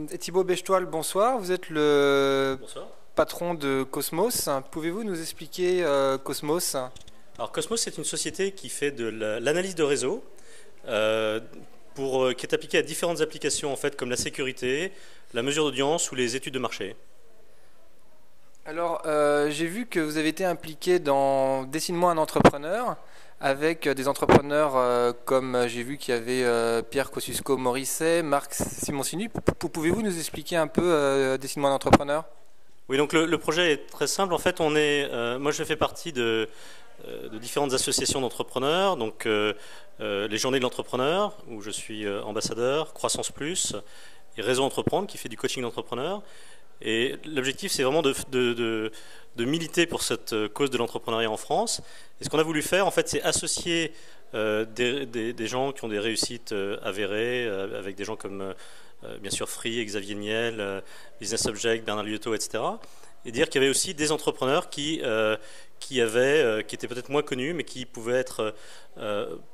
Thibaut Bechtoil, bonsoir. Vous êtes le Bonsoir. patron de Cosmos. Pouvez-vous nous expliquer Cosmos? Alors Cosmos, c'est une société qui fait de l'analyse de réseau, qui est appliquée à différentes applications en fait, comme la sécurité, la mesure d'audience ou les études de marché. Alors, j'ai vu que vous avez été impliqué dans Dessine-moi un entrepreneur, avec des entrepreneurs comme j'ai vu qu'il y avait Pierre Kosciusko-Morizet, Marc Simoncini. Pouvez-vous nous expliquer un peu Dessine-moi un entrepreneur? Oui, donc le projet est très simple. En fait, moi je fais partie de différentes associations d'entrepreneurs, donc les Journées de l'entrepreneur, où je suis ambassadeur, Croissance Plus, et Réseau Entreprendre, qui fait du coaching d'entrepreneurs. Et l'objectif, c'est vraiment de militer pour cette cause de l'entrepreneuriat en France. Et ce qu'on a voulu faire, en fait, c'est associer des gens qui ont des réussites avérées, avec des gens comme, bien sûr, Free, Xavier Niel, Business Object, Bernard Liotto, etc. Et dire qu'il y avait aussi des entrepreneurs qui étaient peut-être moins connus, mais qui pouvaient être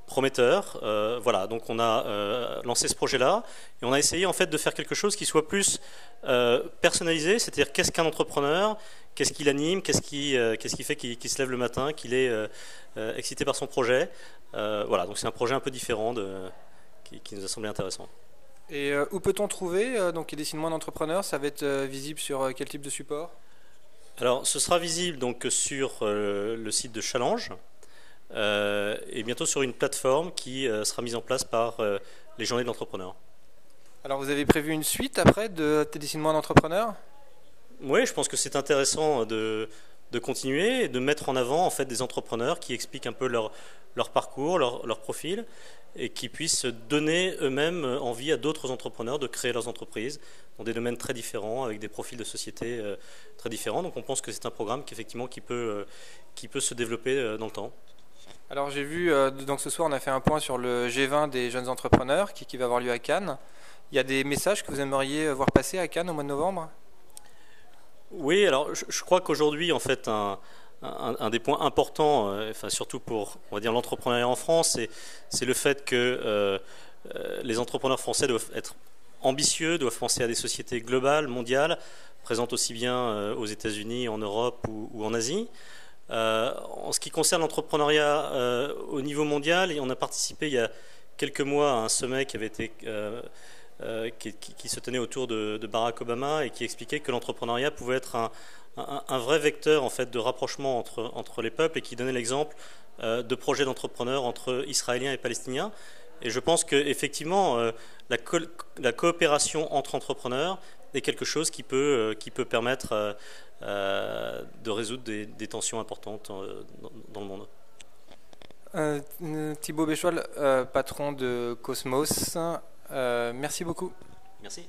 prometteurs. Voilà, donc on a lancé ce projet-là, et on a essayé en fait de faire quelque chose qui soit plus personnalisé, c'est-à-dire qu'est-ce qu'un entrepreneur, qu'est-ce qui l'anime, qu'est-ce qui fait qu'il se lève le matin, qu'il est excité par son projet. Voilà, donc c'est un projet un peu différent qui nous a semblé intéressant. Et où peut-on trouver donc Dessine-moi un entrepreneur? Ça va être visible sur quel type de support? Alors, ce sera visible donc sur le site de Challenge et bientôt sur une plateforme qui sera mise en place par les Journées de l'entrepreneur. Alors, vous avez prévu une suite après de Dessine-moi un entrepreneur? Oui, je pense que c'est intéressant de continuer et de mettre en avant en fait des entrepreneurs qui expliquent un peu leur parcours, leur profil, et qui puissent donner eux-mêmes envie à d'autres entrepreneurs de créer leurs entreprises dans des domaines très différents, avec des profils de société très différents. Donc on pense que c'est un programme qui peut se développer dans le temps. Alors j'ai vu, donc ce soir on a fait un point sur le G20 des jeunes entrepreneurs qui va avoir lieu à Cannes. Il y a des messages que vous aimeriez voir passer à Cannes au mois de novembre? Oui, alors je crois qu'aujourd'hui, en fait, un des points importants, enfin, surtout pour, on va dire, l'entrepreneuriat en France, c'est le fait que les entrepreneurs français doivent être ambitieux, doivent penser à des sociétés globales, mondiales, présentes aussi bien aux États-Unis, en Europe ou en Asie. En ce qui concerne l'entrepreneuriat au niveau mondial, on a participé il y a quelques mois à un sommet qui avait été qui se tenait autour de Barack Obama et qui expliquait que l'entrepreneuriat pouvait être un vrai vecteur en fait de rapprochement entre les peuples, et qui donnait l'exemple de projets d'entrepreneurs entre Israéliens et Palestiniens. Et je pense qu'effectivement, la coopération entre entrepreneurs est quelque chose qui peut permettre de résoudre des tensions importantes dans le monde. Thibaut Bechtoil, patron de Cosmos. Merci beaucoup. Merci.